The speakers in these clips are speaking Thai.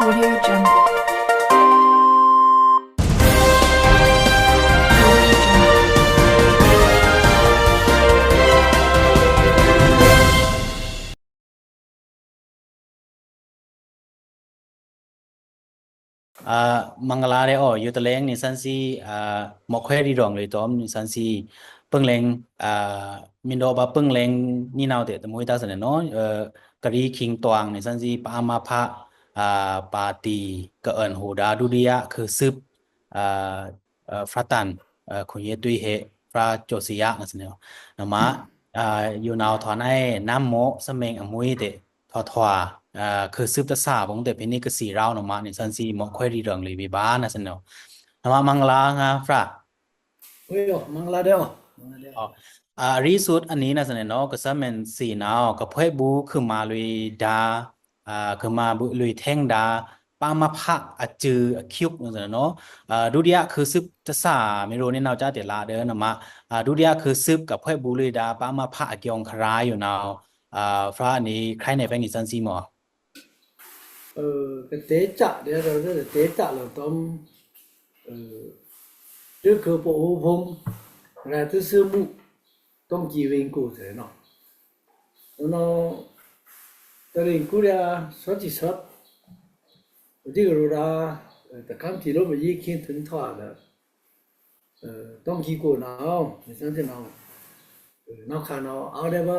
Audio Jungle. Mangalare o yutaleng ni sansi mokhweri rong le tom ni sansi pengleng mindo ba pengleng ni naw te moi ta sane no kari king twang ni sansi pa ma pha pa ti ka an hoda dudiaคือซึบฟราตันคุยตุยเฮฟราโจซิยะนะสเนนะมาอยู่นาวถอนให้น้ำโมสเมงอมุยเตทอทวาคือซึบตะสาบงแต่เป็นนี่ก็สีราวนะมานี่ซันซีหมอค่อยดีเรื่องเลยวิบานะสเนนะมามังลาฮะฟราโอ้ยมังลาเด้อรีสุดอันนี้นะสเนเนาะก็ซะแม่นสีนาวก็เพ่บูคือมาลุยดาคือมาบุลุยแท่งดาปามาพะอะจืออะคิวนั่นเนาะดูเดียคือซึบจะสาไม่รู้นี่นาวจ้าเตลาเด้อนะมาดูเดียคือซึบกับเพ่บูลุยดาปามาพะอะกยองครายอยู่นาวฟราอันนี้ใครในแปงนี่ซันซีหมอก็เตจะเดี๋ยวเราจะเตจะเราต้องtứcคือปอพงราตซึมุต้องกีเวงกูเถเนาะเนาะตะริงกูเรียสอจิสอดที่เราได้แต่คำที่เราไปยี่คิดถึงทอดต้องกีกูเนาะไม่ใช่ที่เนาะนอกจากเนาะเอาได้ว่า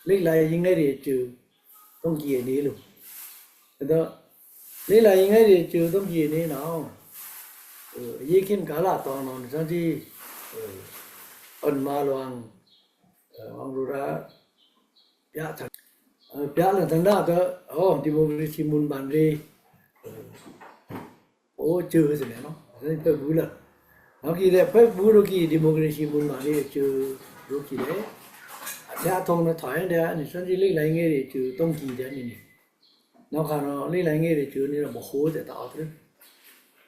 เล็กลายยังไงดีจือต้องกีอันนี้ลูกแต่เล็กลายยังไงดีจือต้องกีอันนี้เนาะยี่คิดกาลาตอนนั้นฉันที่อันมาลวงอังรูราปะทังปะละทังดาก็ดิโมคราซีมุนบันเรจือสิเนาะนี่เปบูละเนาะกีเลยเปบูโรกีดิโมคราซีมุนบันเรจือโรกีเลยอาทงนะถอยเด้อนี่ฉันที่เล็กหลายเงี้ยจือต้องกีเด้อนี่เนาะค่ะเนาะเล็กหลายเงี้ยจือนี่เราบ่โหแต่ตาตึ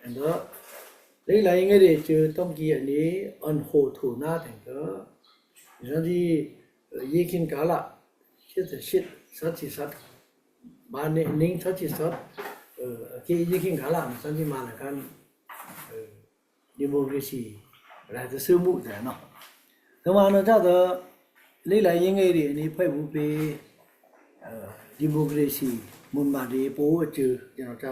อันเด้อเล็กหลายเงี้ยจือต้องกีอันนี้อันโหถูหน้าแต่งก็ฉันที่ยี่คินกาละชิดสัตย์สัตบ้านนี้นิ่งสัตย์สัตย์ที่ยี่คินกาละฉันที่มาแล้วกันดิโมคราซีอะไรจะซื้อมุแต่เนาะแต่ว่าเนาะถ้าเล็กหลายยังไงดินี่เพ่บุเปดิโมคราซีมุนมาดีโป้จือเนาะถ้า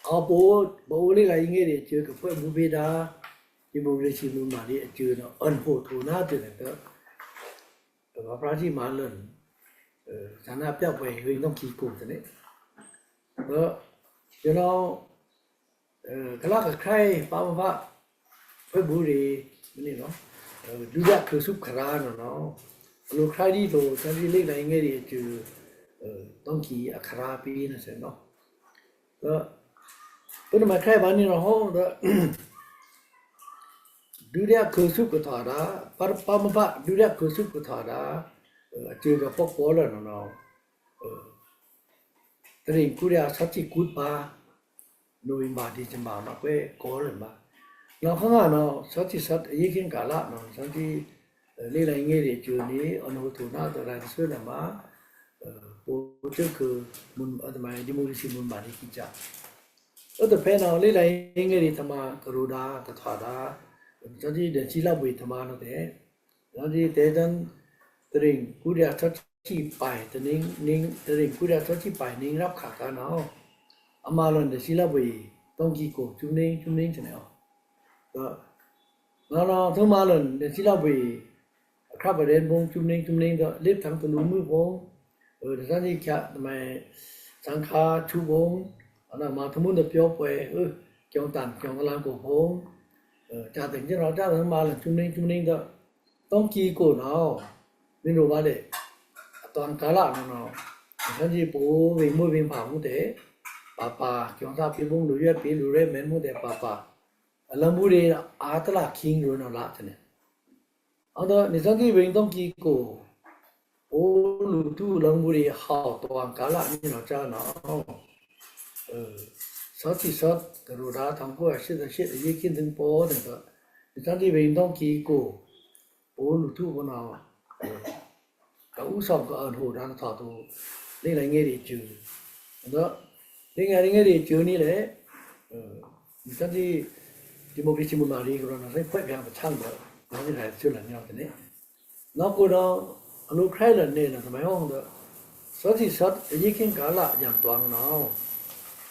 เอาโป้เล็กหลายยังไงดิจือกับเพ่บุเปดาดิโมคราซีมุนมาดีจือเนาะอันโหถูหน้าจือเนี่ยก็ว่าพระที่มาเล่นฐานะเปียกไปเฮยต้องขี้โกงซะนี่ก็เนาะกะละกะใครปาว่าเพ่บุรีนี่เนาะดูยะคือสุขราเนาะโลใครดีโตฉันที่เล็กหลายยังไงดิจือต้องขี้อัคราปีนะเสเนาะก็เป็นมาใครบ้านนี่เนาะเฮาดูเรียกคือสุขถาดาปามะดูเรียกคือสุขถาดาจือกับพวกโปแล้วเนาะตริงกูเรียสัจจิกุดปาโนอิบาดิจัมบามาเปโกเลนบาเราข้างเนาะสัจจิสัตยี่คินกาละเนาะสันที่เล็กหลายเงี้ยดิจือนี้อนุทุนาตะไรซึ่งน่ะมาโปจือคือมุนอัตมาดิโมคราซีมุนบาดิกิจาแต่เพเนาะเล็กหลายเงี้ยดิธรรมกรุณาตถาดาจันที่เดชิลาบุยธรรมานะเตจันที่เตจันตริงกุเรียทัชที่ไปตะนิ่งตริงกุเรียทัชที่ไปนิ่งรับขากันเนาะอามาลันเดชิลาบุยต้องกี่โกจุนิ่งใช่ไหมอ๋อก็เนาะทั้งมาลันเดชิลาบุยครับประเด็นพงจุนิ่งก็เล็บทั้งตะลุมือพงจันที่แค่ทำไมสังฆาชูพงอันนั้นมาทั้งหมดเปียวไปเกี่ยวตันเกี่ยวกำลังโกพงจาถึงที่เราจ้าทั้งมาเลยจุ่มนิ่งก็ต้องกี่กูเนาะไม่รู้ว่าเลยตอนกาละเนาะฉันที่ปูวิ่งมือวิ่งผ่ามุเตะป่าเกี่ยวกับปีบุ้งดูเยอะปีดูเร่เหม็นมุเตะป่าแล้วมุเรอาตลาคิงรู้เนาะละใช่ไหมเอาเถอะในฉันที่วิ่งต้องกี่กูโอ้ลูทูแล้วมุเรหาตัวกาละนี่เราจ้าเนาะสัตย์สัตย์กรุณาทำพวกชิดยี่คิดถึงโป้เนี่ยก็ฉันที่เป็นต้องกี่กูโป้ลูทูคนเอาก็อุศบก็อันโหดานถอดตัว လေးလိုက်ငယ်တွေကျူတော့လေးငယ်တွေကျူနေလေဒီစတိဒီမိုကရေစီမူမာရီကတော့လည်းဖွဲ့ပြန်ချမ်းတော့ဒါလည်းလည်းကျွလန်ရောက်တယ်နောက်ကတော့အလိုခိုင်လည်းနေတယ်မဟုတ်တော့စောစီစတ်အရင်ကလာရံတွန်းနော်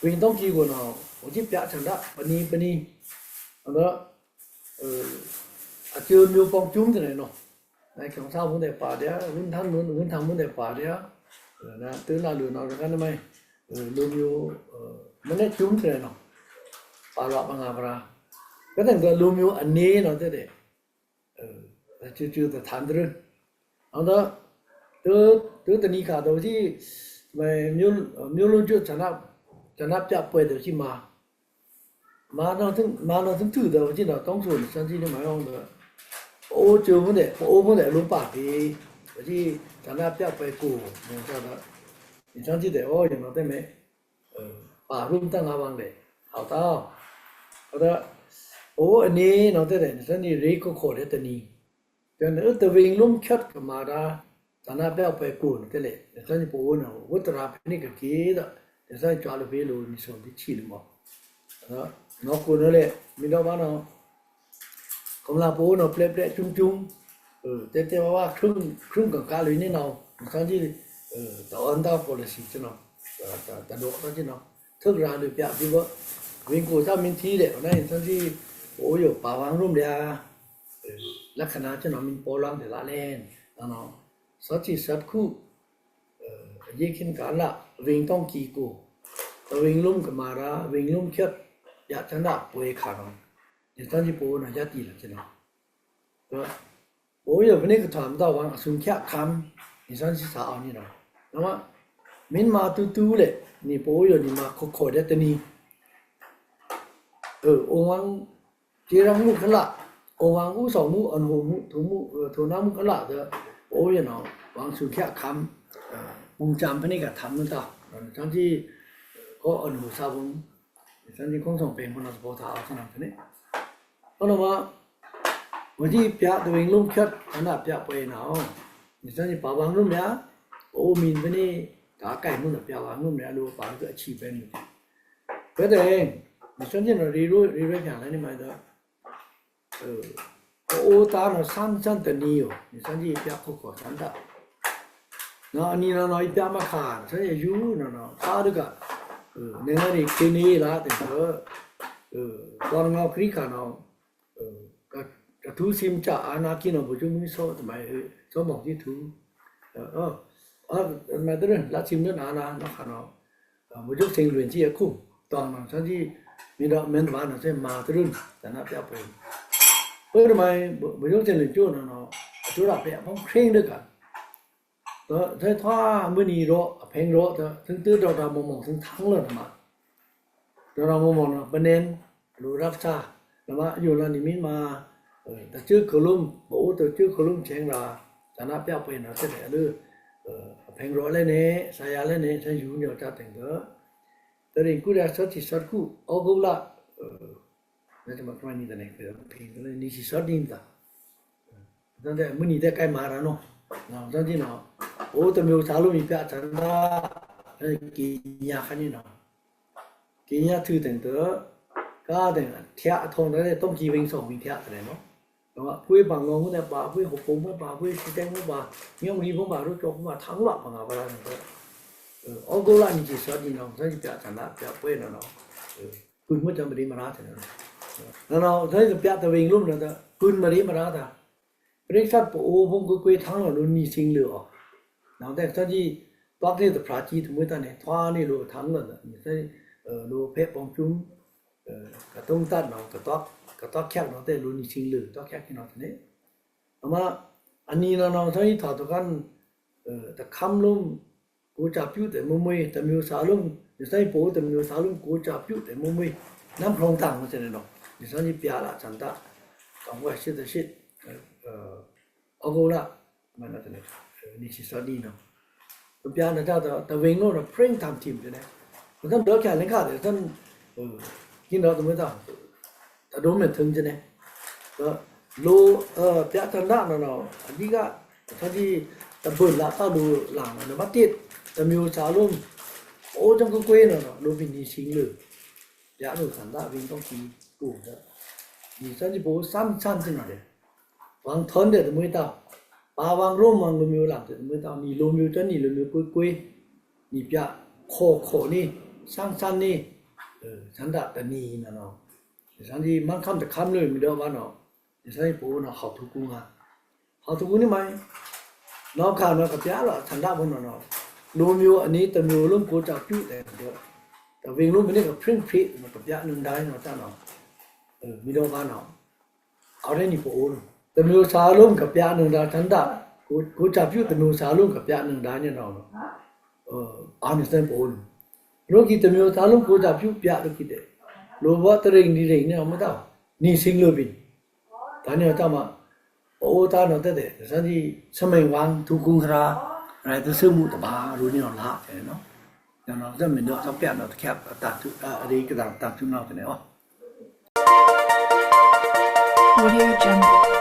ဝင်တော့ကြီးကတော့ဟိုကြည့်ပြချင်တာပနီအဲ့တော့အကျိုးမျိုးပေါင်းကျုံးတယ်နော်နိုင်ကောင်စားမှုနဲ့ပါတယ်ဝန်ထမ်းမှုနဲ့ပါတယ်နာတူလာလူနော်ကနေမိုင်းလူမျိုးမနဲ့ကျုံးတယ်နော်ပါလာပါငါပါကတဲ့ကလူမျိုးအနေနော်တဲ့ကျူတဲ့ထန်ဒရအဲ့တော့သူတနီကတော့ဒီမျိုးလုံးကျွတ်ကျွန်တော်ပြပွဲတယ်ရှိမှာမာတော့သူတူတော့ကျွန်တော်တောင်းဆိုစမ်းကြည့်နေမှာအောင်တော့အိုးကျုံနဲ့အိုးဖုံးနဲ့လုံးပါပြီဒီကျွန်တော်ပြပွဲကိုကျွန်တော်ဒီစမ်းကြည့်တယ်ကျွန်တော်တဲ့မဲ့ပါရုံတန်ငါးပါးလေဟောတော့အိုးအနေတော့တဲ့စမ်းကြည့်ရေကိုခေါ်တဲ့တနီကျွန်တော်တဝင်းလုံးခတ်ကမာတာကျွန်တော်ပြပွဲကိုတဲ့လေစမ်းကြည့်ပိုးနော်ဝတ္တရာဖိနိကကေတော့ဒီဆိုင်ကြွားလို့ပေးလို့ဒီဆုံးဒီချီလို့ပေါ့နော်ကိုလည်းမင်းတော့ဘာနော်ကမလာပိုးနော်ပလက်ကျုံတဲ့ว่าครึ่งกับการเลยนี่เนาะตอนที่ตอนดาว policy ကျွန်တော်တတော့ကျွန်တော်ထုတ်ရာလို့ပြပြီးတော့ဝင်ကိုစားမင်းတီးတယ်နော်တန်စီဟိုရပါဝံရုံးဗျာလက္ခဏာကျွန်တော်မင်းပေါ်လာတယ်လားလဲနော်စောချီစတ်ခုရေခင်ကလာဝင်တော့ကီကိုဝင်လုံးကမာရာဝင်လုံးချက်ရချနာပွဲခါတော့ဒီတန်စီပေါ်နော်ရတီလာကျွန်တော်โอ้ยวันนี้ก็ถาม到ว่าสุนแค่คำนี่ซั่นสิสาเอานี่เนาะแล้วว่ามินมาตู้ๆเลยนี่โปอยู่นี่มาขอได้ตะนี้องวังเจรังมุขละองวังอุสองมุอันหูมุทุมุทุนามุขละเด้อโอ้ยเนาะวางสุนแค่คำมุงจำพะนี่ก็ทำนั่นตาทั้งที่ก็อันหูซาบุงซั่นที่คงส่งเป็นพนัสโพธาเอาซั่นนี่เพราะว่าวันที่ပြตัวเองลุ่มคัดขนาดပြไปเนาะนี่ซั่นนี่ปาวังลุ่มเนี่ยโอ้มินไปนี่กาไก่มุ่นပြวังลุ่มเนี่ยรู้ปาก็อาชีพเป็นอยู่ก็แต่นี่ซั่นนี่รีรู้ပြန်လဲနေမှာတော့โอ้ตาเนาะสั้นๆตะนี้อยู่นี่ซั่นนี่ပြขอสันตะเนาะอันนี้เนาะပြมาขาซั่นนี่อยู่เนาะตาดกနေနေกินนี่ล่ะแต่ตอนงอคริกาเนาะกระทูซิมจะอานากินบ่จุมีโซทำไมโซหมอกที่ทูมาตรึละซิมเนอานานะค่ะเนาะบ่จุเซิงหลวนจี้คุตอนนั้นซั่นที่มีดอกแม่นว่าน่ะเซมาตรึแต่น่ะပြไปเปิ้นทำไมบ่จุเซิงหลวนจุเนาะจุระไปบ่เคร่งด้วยกันแต่ถ้ามื้อนี้รอเพลงรอถึงตื้อดอกมองถึงทั้งเลยมาดอกมองเนาะปะเน้นรู้รับชาแล้วว่าอยู่แล้วนี่มีมาแต่ชื่อคลุมบ่ตัวชื่อคลุมเชียงราฐานะပြไปนะแต่เลยเพลงรอเลยเนี่ยสายเลยเนี่ยฉันอยู่เนี่ยจะแต่งเด้อแต่เรื่องกูได้สักที่สักกูเอากูละนั่นจะมาทำนี่แต่เนี่ยเพลงเลยนี่สิสักดิ้งตาตั้งแต่มื้อนี้ได้ใกล้มาแล้วเนาะตอนที่เนาะโอ้แต่มีสาวลูกมีပြฉันนะกินยาคันนี่เนาะกินยาถือแต่งเด้อก็แต่เที่ยทองได้ต้มจีวิงส่งมีเที่ยอะไรเนาะแล้วว่าผู้บางงงเนี่ยป่าผู้หกปงป่าผู้สีแดงป่าเงี้ยมีป่ารู้จบป่าทั้งหลับป่าอะไรนั่นก็เอากูละนี่จีสอดีเนาะฉันจะชนะจะเป็นเนาะคุณไม่จำเป็นมาราชเนาะแล้วเราถ้าจะเปียตะวิงลุ่มเนาะคุณมาดีมาราชอ่ะเรื่องสัตว์ปูพงกุกุยทั้งเราลุ้นนี่สิงเหลือแล้วแต่ถ้าที่ตัวที่จะพระจีถึงไม่ตันเนี่ยท้านี่รู้ทั้งเลยใช่รู้เพชรปองจุ้มกระตุ้งตัดเนาะกระต๊อกแคกเนาะแต่รุ่นนี้ชิงลือต๊อกแคกที่เนาะนี่แต่ว่าอันนี้เนาะใช้ถอดตะกันแต่คำลุ่มกูจับอยู่แต่มุมมือแต่มีสาลุ่มใช้ปูแต่มีสาลุ่มกูจับอยู่แต่มุมมือน้ำพรองต่างมันจะเนาะนี่ซั่นนี่เปียละจันตะต้องว่าชิดเอากูละมันน่ะเนี่ยนี่สิสอดีเนาะตัวเปียนะจ้าแต่เวงโน่ะเพลงตามทีมเลยนะมันต้องเลิกแค่เล่นขาดเดี๋ยวท่านกินเราตัวไม่ต้องแต่โดนเหมือนถึงจะเนี่ยก็โลเปียทันด้านเนาะอันนี้ก็ถ้าที่ตะเบิ่นละถ้าดูหลังเนี่ยมาติด ตะมิวสาลุมโอ้จังก็กวยเนาะโลบินนี่สิงเลยยาโลสันดาวินต้องกินกูเด้อนี่ซันจิโบซ้ำๆจังเลยวางทนเด้อมื้อตาปาวางร่มวางโลมิวหลังเด้อมื้อตานี่โลมิวจังนี่โลมิวกวยๆนี่ปะโคนี่ซ้ำๆนี่สันดาตะนีนะเนาะสันที่มันคำแต่คำเลยมีเด้อว่าเนาะสันจิโบเนาะเฮาทุกูงาเฮาทุกูนี่มั้ยนอกข่าวเนาะกับยาล่ะสันดาบ่เนาะโลมิวอันนี้ตะมิวลุ่มกูจักอยู่แต่เด้อแต่เวงลุ่มนี่ก็พริ้งพริมันกับยะนึงได้เนาะจ้าเนาะมีเด้อว่าเนาะเอาได้นี่โปโอตะมิวสาลุ่มกับยะนึงได้สันดากูจักอยู่ตะมิวสาลุ่มกับยะนึงได้เนี่ยเนาะอันนี้สันโปโอโลกิตะมิวสาลุ่มกูจักอยู่ยะโลกิเตโลบ่ตะเรงนี่เรงเนี่ยเอามาตานี่สิงโลบินตอนนี้จ้ามาโอ้ตาเนาะเด้สันที่สมัยวางทุกุงคราอะไรจะซื้อหมูตะบารู้นี่เนาะละเนาะเนาะจะมีเนาะทับแก่เนาะแคบตัดทุอะไรก็ตัดทุกเนาะแต่เนาะ Audio Jungle